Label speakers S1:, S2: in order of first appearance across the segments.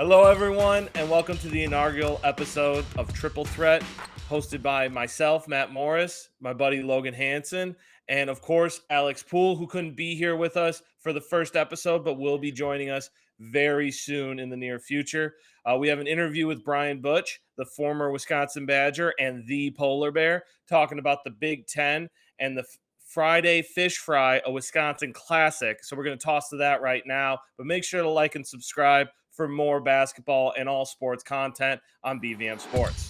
S1: Hello, everyone, and welcome to the inaugural episode of Triple Threat, hosted by myself, Matt Morris, my buddy Logan Hansen, and of course, Alex Poole, who couldn't be here with us for the first episode, but will be joining us very soon in the near future. We have an interview with Brian Butch, the former Wisconsin Badger and the Polar Bear, talking about the Big Ten and the Friday Fish Fry, a Wisconsin classic. So we're going to toss to that right now, but make sure to like and subscribe for more basketball and all sports content on BVM Sports.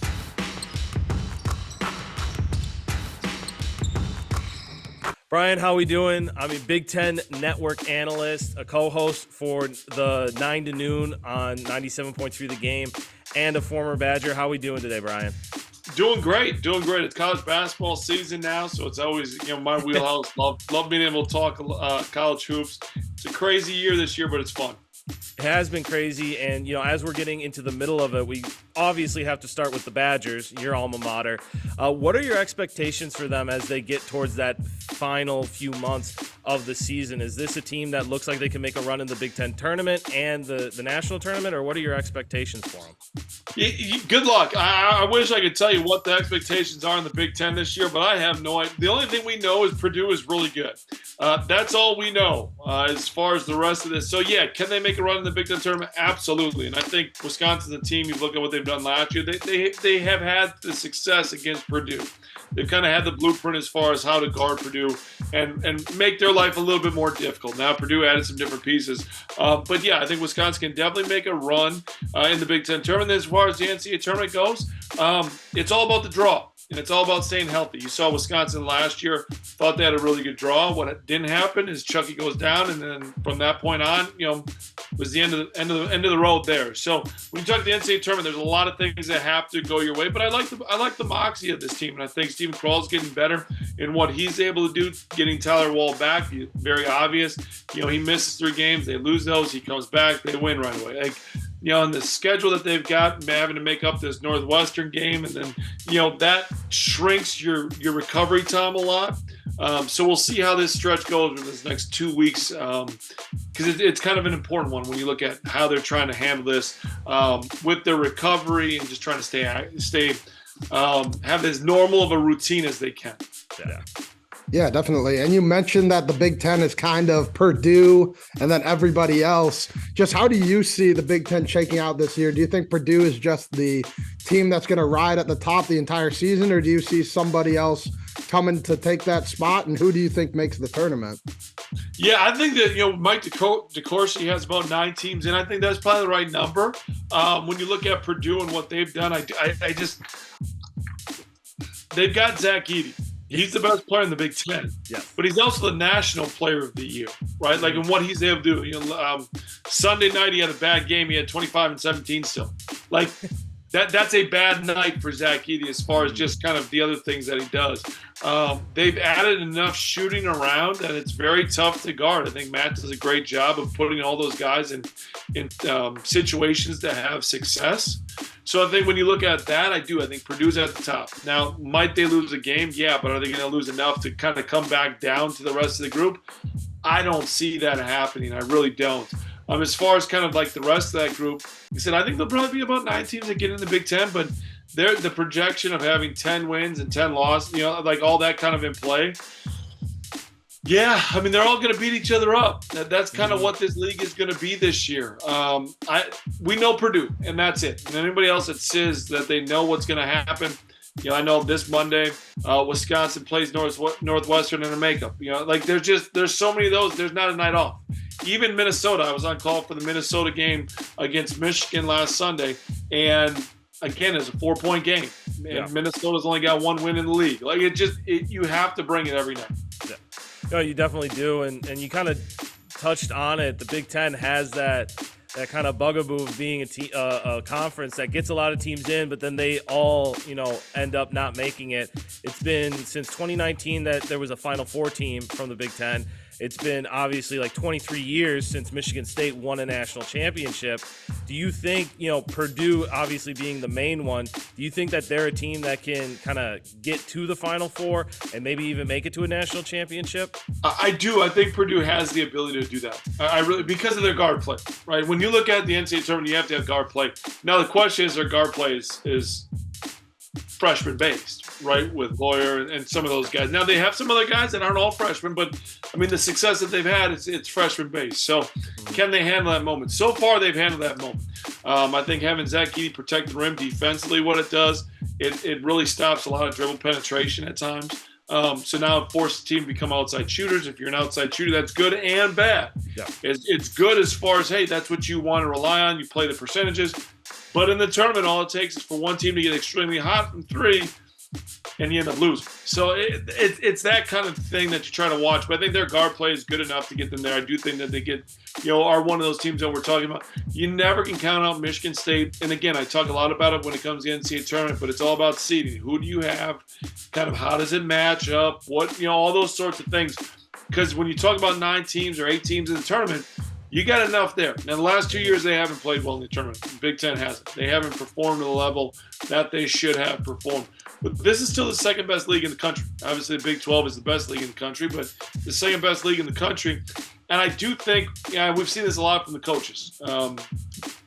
S1: Brian, how we doing? I'm a Big Ten Network analyst, a co-host for the 9 to noon on 97.3 The Game, and a former Badger. How we doing today, Brian?
S2: Doing great. It's college basketball season now, so it's always my wheelhouse. love being able to talk college hoops. It's a crazy year this year, but it's fun.
S1: It has been crazy, and as we're getting into the middle of it, we obviously have to start with the Badgers, your alma mater. What are your expectations for them as they get towards that final few months of the season? Is this a team that looks like they can make a run in the Big Ten tournament and the national tournament, or what are your expectations for them?
S2: Good luck. I wish I could tell you what the expectations are in the Big Ten this year, but I have no idea. The only thing we know is Purdue is really good. That's all we know as far as the rest of this. So, yeah, can they make a run in the Big Ten tournament? Absolutely. And I think Wisconsin's a team, you look at what they've done last year, they have had the success against Purdue. They've kind of had the blueprint as far as how to guard Purdue and make their life a little bit more difficult. Now, Purdue added some different pieces. But, yeah, I think Wisconsin can definitely make a run in the Big Ten tournament. As far as the NCAA tournament goes, it's all about the draw. And it's all about staying healthy. You saw Wisconsin last year, thought they had a really good draw. What didn't happen is Chucky goes down, and then from that point on, was the end of the road there. So when you talk the NCAA tournament, there's a lot of things that have to go your way. But I like the moxie of this team, and I think Steven Kral's getting better in what he's able to do. Getting Tyler Wall back, very obvious. He misses 3 games, they lose those, he comes back, they win right away. And the schedule that they've got, having to make up this Northwestern game, and then, that shrinks your recovery time a lot. So we'll see how this stretch goes in this next 2 weeks, because it's kind of an important one when you look at how they're trying to handle this with their recovery and just trying to have as normal of a routine as they can.
S3: Yeah, definitely. And you mentioned that the Big Ten is kind of Purdue and then everybody else. Just how do you see the Big Ten shaking out this year? Do you think Purdue is just the team that's going to ride at the top the entire season, or do you see somebody else coming to take that spot? And who do you think makes the tournament?
S2: Yeah, I think that, Mike DeCourcy has about 9 teams, and I think that's probably the right number. When you look at Purdue and what they've done, they've got Zach Edey. He's the best player in the Big Ten, but he's also the National Player of the Year, right? And what he's able to do. Sunday night he had a bad game. He had 25 and 17 still. That's a bad night for Zach Edey as far as just kind of the other things that he does. They've added enough shooting around that it's very tough to guard. I think Matt does a great job of putting all those guys in situations that have success. So I think when you look at that, I think Purdue's at the top. Now, might they lose a game? Yeah, but are they going to lose enough to kind of come back down to the rest of the group? I don't see that happening. I really don't. As far as kind of the rest of that group, I said I think there'll probably be about 9 teams that get in the Big Ten, but the projection of having 10 wins and 10 losses, all that kind of in play. Yeah, they're all going to beat each other up. That's kind of what this league is going to be this year. We know Purdue, and that's it. And anybody else that says that they know what's going to happen, I know this Monday, Wisconsin plays Northwestern in a makeup. There's so many of those. There's not a night off. Even Minnesota, I was on call for the Minnesota game against Michigan last Sunday, and again, it's a 4-point game. And Minnesota's only got 1 win in the league. You have to bring it every night.
S1: Yeah. No, you definitely do, and you kind of touched on it. The Big Ten has that kind of bugaboo of being a conference that gets a lot of teams in, but then they all, end up not making it. It's been since 2019 that there was a Final Four team from the Big Ten, It's been obviously like 23 years since Michigan State won a national championship. Do you think, Purdue obviously being the main one, do you think that they're a team that can kind of get to the Final Four and maybe even make it to a national championship?
S2: I do. I think Purdue has the ability to do that. I really, because of their guard play, right? When you look at the NCAA tournament, you have to have guard play. Now the question is, their guard play is freshman based, right? With Lawyer and some of those guys. Now they have some other guys that aren't all freshmen, but I mean the success that they've had, it's freshman based. So can they handle that moment? So far they've handled that moment. I think having Zach Edey protect the rim defensively, what it does, it really stops a lot of dribble penetration at times. So now it forces the team to become outside shooters. If you're an outside shooter, that's good and bad.
S1: Yeah.
S2: It's good as far as, hey, that's what you want to rely on. You play the percentages. But in the tournament, all it takes is for one team to get extremely hot from three, and you end up losing. So it's that kind of thing that you try to watch. But I think their guard play is good enough to get them there. I do think that they are one of those teams that we're talking about. You never can count out Michigan State. And again, I talk a lot about it when it comes to the NCAA tournament, but it's all about seeding. Who do you have? Kind of how does it match up? What, all those sorts of things. Because when you talk about 9 teams or 8 teams in the tournament, you got enough there. Now, the last 2 years, they haven't played well in the tournament. The Big Ten hasn't. They haven't performed to the level that they should have performed. But this is still the second best league in the country. Obviously, the Big 12 is the best league in the country, but the second best league in the country. And I do think, we've seen this a lot from the coaches.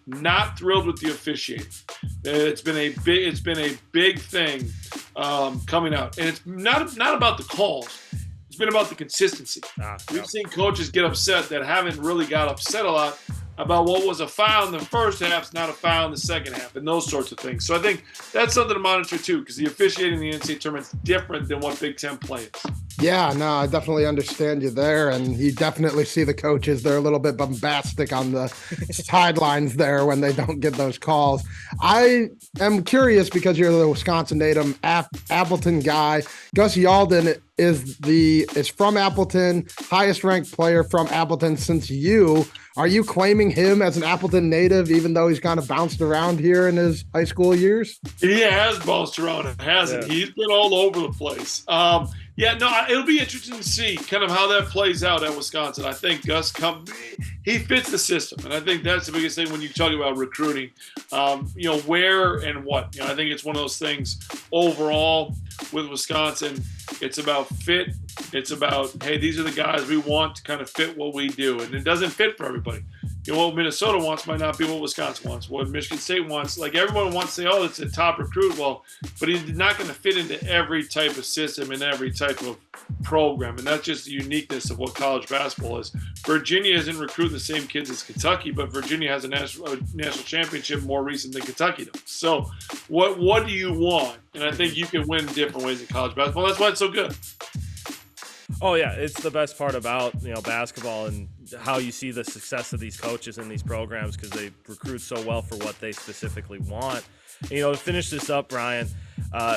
S2: Not thrilled with the officiating. It's been a big thing coming out, and it's not about the calls. It's been about the consistency. We've seen coaches get upset that haven't really got upset a lot about what was a foul in the first half, not a foul in the second half, and those sorts of things. So I think that's something to monitor too, because the officiating in the NCAA tournament is different than what Big Ten play is.
S3: Yeah, no, I definitely understand you there. And you definitely see the coaches, they're a little bit bombastic on the sidelines there when they don't get those calls. I am curious, because you're the Wisconsin native, Appleton guy. Gus Yalden is from Appleton, highest ranked player from Appleton since you. Are you claiming him as an Appleton native, even though he's kind of bounced around here in his high school years?
S2: He has bounced around, hasn't he? He's been all over the place. It'll be interesting to see kind of how that plays out at Wisconsin. I think Gus he fits the system, and I think that's the biggest thing when you talk about recruiting. Where and what. I think it's one of those things overall with Wisconsin. It's about fit. It's about, hey, these are the guys we want to kind of fit what we do, and it doesn't fit for everybody. What Minnesota wants might not be what Wisconsin wants. What Michigan State wants, like everyone wants to say, oh, it's a top recruit. Well, but he's not going to fit into every type of system and every type of program, and that's just the uniqueness of what college basketball is. Virginia isn't recruiting the same kids as Kentucky, but Virginia has a national championship more recent than Kentucky does. So what do you want? And I think you can win different ways in college basketball. That's why it's so good.
S1: Oh yeah, it's the best part about basketball and how you see the success of these coaches and these programs, because they recruit so well for what they specifically want. And, to finish this up, Brian,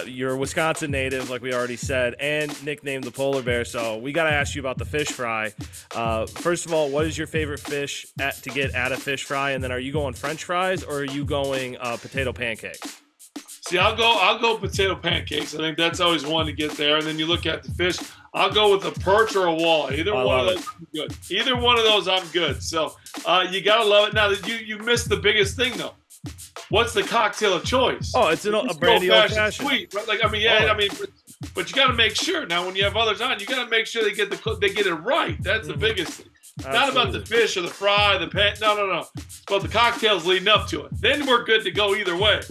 S1: you're a Wisconsin native, like we already said, and nicknamed the Polar Bear. So we got to ask you about the fish fry. First of all, what is your favorite fish to get at a fish fry? And then are you going French fries or are you going potato pancakes?
S2: See, I'll go potato pancakes. I think that's always one to get there. And then you look at the fish. I'll go with a perch or a walleye. Either one of those, I'm good. Either one of those, I'm good. So you gotta love it. Now you missed the biggest thing though. What's the cocktail of choice?
S1: Oh, it's a brandy old fashioned.
S2: Sweet, right? But you got to make sure. Now, when you have others on, you got to make sure they get it right. That's the biggest thing. Absolutely. Not about the fish or the fry, the pan. No. It's about the cocktails leading up to it. Then we're good to go either way.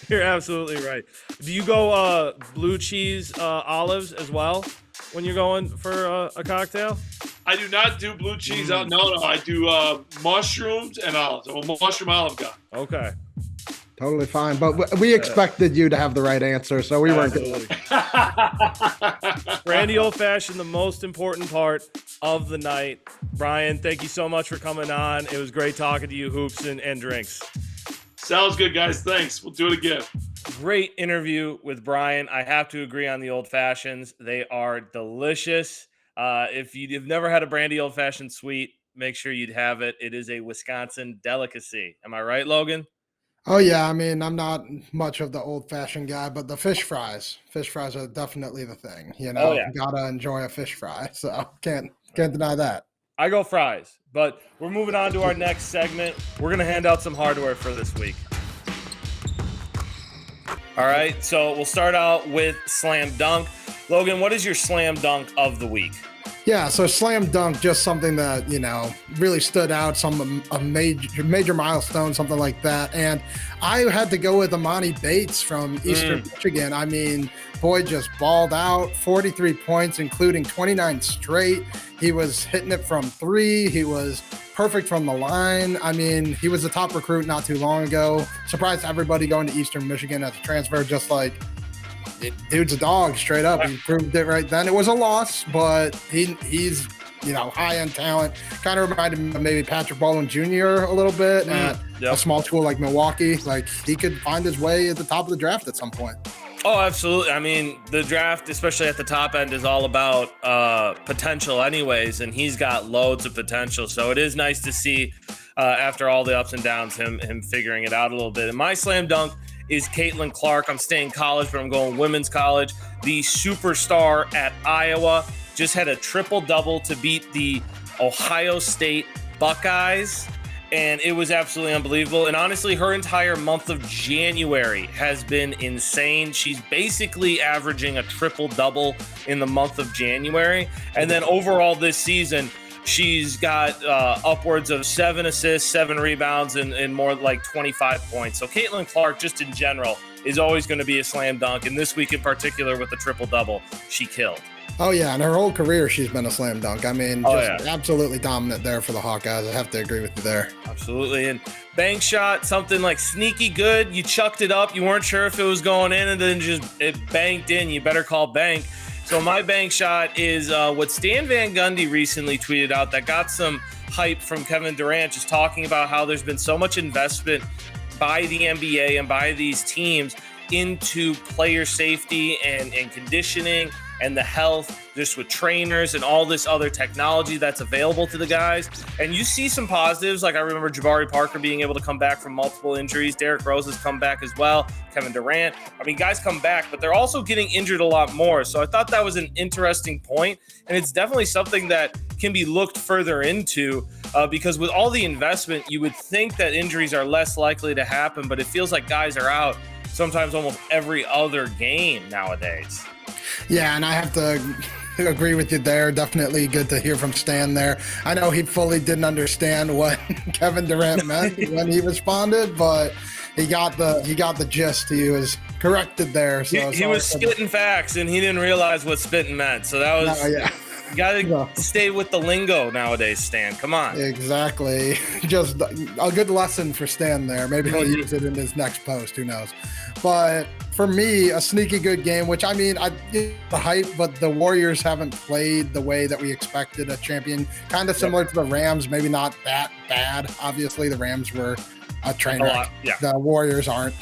S1: You're absolutely right. Do you go blue cheese olives as well when you're going for a cocktail?
S2: I do not do blue cheese. No. I do mushrooms and olives. I'm a mushroom olive guy.
S1: Okay.
S3: Totally fine. But we expected you to have the right answer, so we weren't going
S1: to. Brandy Old Fashioned, the most important part of the night. Brian, thank you so much for coming on. It was great talking to you, hoops and drinks.
S2: Sounds good, guys. Thanks. We'll do it again.
S1: Great interview with Brian. I have to agree on the Old Fashions. They are delicious. If you've never had a Brandy Old Fashioned sweet, make sure you'd have it. It is a Wisconsin delicacy. Am I right, Logan?
S3: Oh, yeah. I mean, I'm not much of the old-fashioned guy, but the fish fries are definitely the thing.
S1: Oh, yeah.
S3: You got to enjoy a fish fry, so can't Can't deny that.
S1: I go fries. But we're moving on to our next segment. We're going to hand out some hardware for this week. All right, so we'll start out with Slam Dunk. Logan, what is your Slam Dunk of the week?
S3: Yeah, so Slam Dunk, just something that, really stood out, a major milestone, something like that. And I had to go with Amani Bates from Eastern Michigan. I mean, boy just balled out, 43 points, including 29 straight. He was hitting it from three. He was perfect from the line. I mean, he was a top recruit not too long ago. Surprised everybody going to Eastern Michigan as a transfer, just like, dude's a dog, straight up. He proved it right then. It was a loss, but he's high-end talent. Kind of reminded me of maybe Patrick Baldwin Jr. a little bit at a small school like Milwaukee. Like, he could find his way at the top of the draft at some point.
S1: Oh, absolutely. I mean, the draft, especially at the top end, is all about potential anyways, and he's got loads of potential. So it is nice to see, after all the ups and downs, him figuring it out a little bit. And my Slam Dunk is Caitlin Clark. I'm staying college, but I'm going women's college. The superstar at Iowa just had a triple-double to beat the Ohio State Buckeyes, and it was absolutely unbelievable. And honestly, her entire month of January has been insane. She's basically averaging a triple-double in the month of January. And then overall this season, she's got upwards of 7 assists, 7 rebounds, and more like 25 points. So Caitlin Clark, just in general, is always going to be a slam dunk. And this week in particular with the triple-double, she killed.
S3: Oh, yeah. And her whole career, she's been a slam dunk. I mean, absolutely dominant there for the Hawkeyes. I have to agree with you there.
S1: Absolutely. And bank shot, something like sneaky good. You chucked it up. You weren't sure if it was going in, and then just it banked in. You better call bank. So my bank shot is what Stan Van Gundy recently tweeted out that got some hype from Kevin Durant, just talking about how there's been so much investment by the NBA and by these teams into player safety and conditioning and the health, just with trainers and all this other technology that's available to the guys. And you see some positives. Like I remember Jabari Parker being able to come back from multiple injuries. Derrick Rose has come back as well. Kevin Durant. I mean, guys come back, but they're also getting injured a lot more. So I thought that was an interesting point. And it's definitely something that can be looked further into because with all the investment, you would think that injuries are less likely to happen, but it feels like guys are out sometimes almost every other game nowadays.
S3: Yeah, and I have to agree with you there. Definitely good to hear from Stan there. I know he fully didn't understand what Kevin Durant meant when he responded, but he got the gist. He was corrected there. So
S1: he was spitting facts, and he didn't realize what spitting meant. So that was you gotta stay with the lingo nowadays, Stan. Come on. Exactly.
S3: Just a good lesson for Stan there. Maybe he'll use it in his next post. Who knows? But for me, a sneaky good game, which I mean, I get the hype, but the Warriors haven't played the way that we expected a champion. Kind of similar to the Rams, maybe not that bad. Obviously, the Rams were a train wreck. The Warriors aren't.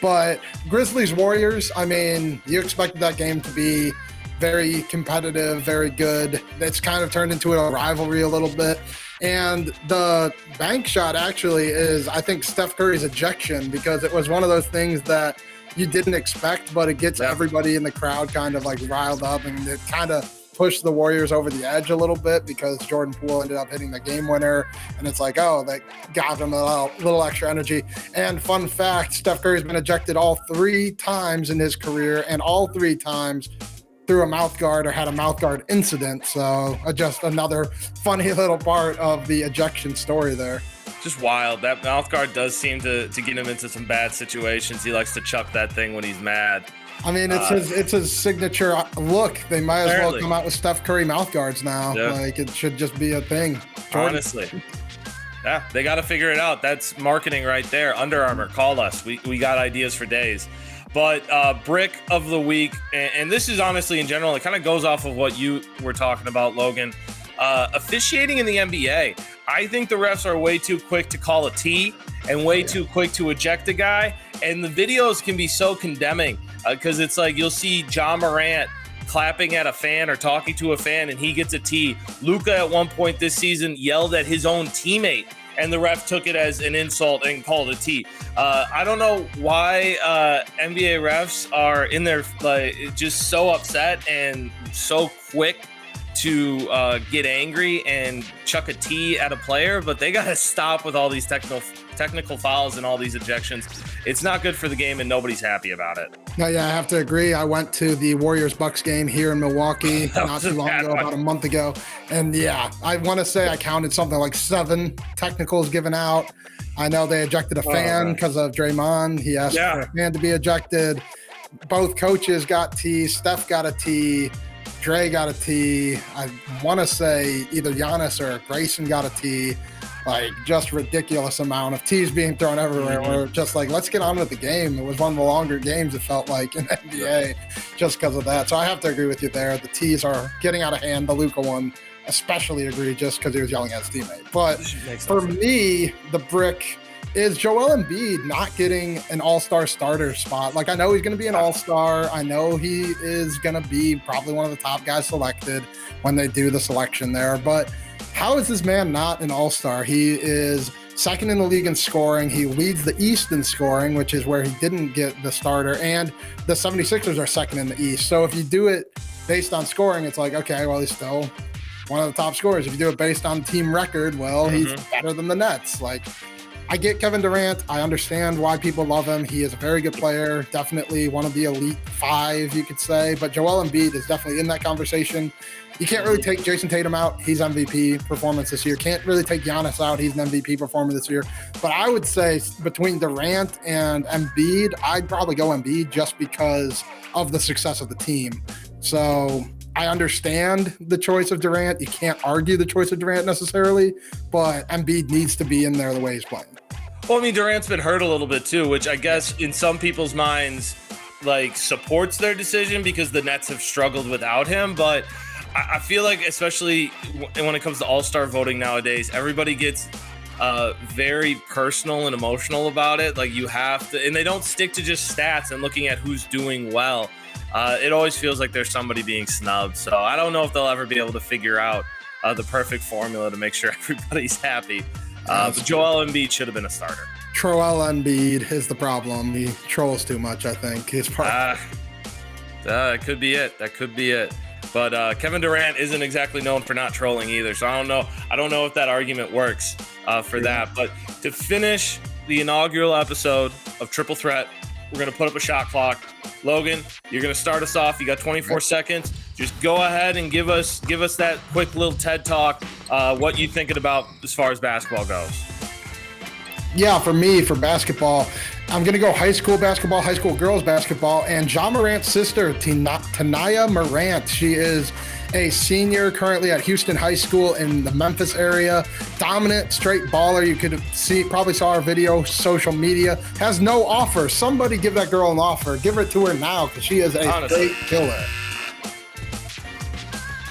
S3: But Grizzlies Warriors, I mean, you expected that game to be very competitive, very good. It's kind of turned into a rivalry a little bit. And the bank shot actually is, I think, Steph Curry's ejection, because it was one of those things that you didn't expect, but it gets everybody in the crowd kind of like riled up, and it kind of pushed the Warriors over the edge a little bit because Jordan Poole ended up hitting the game winner, and it's like, oh, that got him a little extra energy. And fun fact, Steph Curry's been ejected all 3 times in his career, and all 3 times through a mouth guard or had a mouth guard incident. So just another funny little part of the ejection story there.
S1: Just wild. That mouth guard does seem to get him into some bad situations. He likes to chuck that thing when he's mad.
S3: I mean, it's his signature look. They might as well come out with Steph Curry mouth guards now. Yeah. Like, it should just be a thing. Jordan.
S1: Honestly. Yeah, they got to figure it out. That's marketing right there. Under Armour, call us. We got ideas for days. But brick of the week, and this is honestly in general, it kind of goes off of what you were talking about, Logan. Officiating in the NBA. I think the refs are way too quick to call a T and way too quick to eject a guy. And the videos can be so condemning because it's like you'll see Ja Morant clapping at a fan or talking to a fan and he gets a T. Luka at one point this season yelled at his own teammate, and the ref took it as an insult and called a T. I don't know why NBA refs are in there just so upset and so quick to get angry and chuck a tee at a player, but they got to stop with all these technical fouls and all these ejections. It's not good for the game, and nobody's happy about it.
S3: Yeah, I have to agree. I went to the Warriors-Bucks game here in Milwaukee not too long ago, about a month ago. And yeah, I want to say I counted something like 7 technicals given out. I know they ejected a fan because of Draymond. He asked for a fan to be ejected. Both coaches got T. Steph got a T. Dre got a T. I want to say either Giannis or Grayson got a T. Like, just ridiculous amount of T's being thrown everywhere. We're just like, let's get on with the game. It was one of the longer games, it felt like, in the NBA just because of that. So I have to agree with you there. The T's are getting out of hand. The Luka one, especially egregious because he was yelling at his teammate. But for me, the brick is Joel Embiid not getting an all-star starter spot. Like, I know he's going to be an all-star. I know he is going to be probably one of the top guys selected when they do the selection there. But how is this man not an all-star? He is second in the league in scoring. He leads the East in scoring, which is where he didn't get the starter. And the 76ers are second in the East. So if you do it based on scoring, it's like, okay, well, he's still one of the top scorers. If you do it based on team record, well, he's better than the Nets. Like, I get Kevin Durant. I understand why people love him. He is a very good player, definitely one of the elite 5, you could say. But Joel Embiid is definitely in that conversation. You can't really take Jason Tatum out. He's MVP performance this year. Can't really take Giannis out. He's an MVP performer this year. But I would say between Durant and Embiid, I'd probably go Embiid just because of the success of the team. So I understand the choice of Durant. You can't argue the choice of Durant necessarily, but Embiid needs to be in there the way he's playing.
S1: Well, I mean, Durant's been hurt a little bit too, which I guess in some people's minds, like, supports their decision because the Nets have struggled without him. But I feel like, especially when it comes to all-star voting nowadays, everybody gets very personal and emotional about it. Like, you have to, and they don't stick to just stats and looking at who's doing well. It always feels like there's somebody being snubbed. So I don't know if they'll ever be able to figure out the perfect formula to make sure everybody's happy. But Joel Embiid should have been a starter.
S3: Joel Embiid is the problem. He trolls too much, I think. He's part
S1: that could be it. That could be it. But Kevin Durant isn't exactly known for not trolling either. So I don't know if that argument works for that. But to finish the inaugural episode of Triple Threat, we're going to put up a shot clock. Logan, you're going to start us off. You got 24 seconds. Just go ahead and give us that quick little TED Talk, what you thinking about as far as basketball goes.
S3: Yeah, for me, for basketball, I'm going to go high school basketball, high school girls basketball, and John Morant's sister, Tanaya Morant. She is a senior currently at Houston High School in the Memphis area. Dominant, straight baller. You could probably saw her video, social media. Has no offer. Somebody give that girl an offer. Give it to her now because she is a straight killer.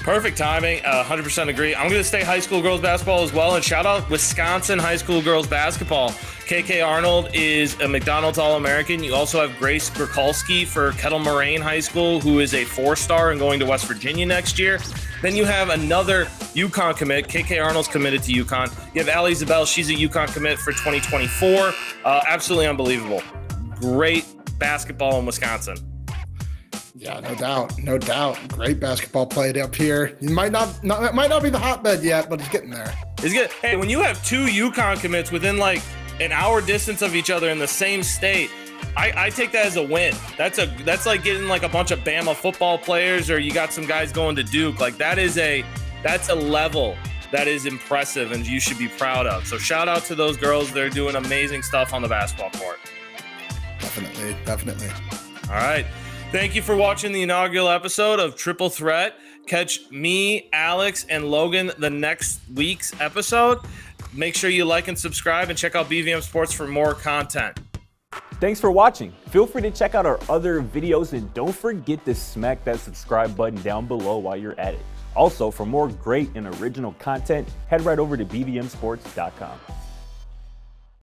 S1: Perfect timing. 100% agree. I'm going to stay high school girls basketball as well. And shout out Wisconsin high school girls basketball. KK Arnold is a McDonald's All-American. You also have Grace Grikulski for Kettle Moraine High School, who is a 4-star and going to West Virginia next year. Then you have another UConn commit. KK Arnold's committed to UConn. You have Allie Zabel. She's a UConn commit for 2024. Absolutely unbelievable. Great basketball in Wisconsin.
S3: Yeah, no doubt. Great basketball played up here. It might not be the hotbed yet, but it's getting there.
S1: It's good. Hey, when you have 2 UConn commits within like an hour distance of each other in the same state, I take that as a win. That's like getting like a bunch of Bama football players, or you got some guys going to Duke. Like that's a level that is impressive and you should be proud of. So shout out to those girls. They're doing amazing stuff on the basketball court.
S3: Definitely.
S1: All right. Thank you for watching the inaugural episode of Triple Threat. Catch me, Alex, and Logan the next week's episode. Make sure you like and subscribe and check out BVM Sports for more content.
S4: Thanks for watching. Feel free to check out our other videos and don't forget to smack that subscribe button down below while you're at it. Also, for more great and original content, head right over to bvmsports.com.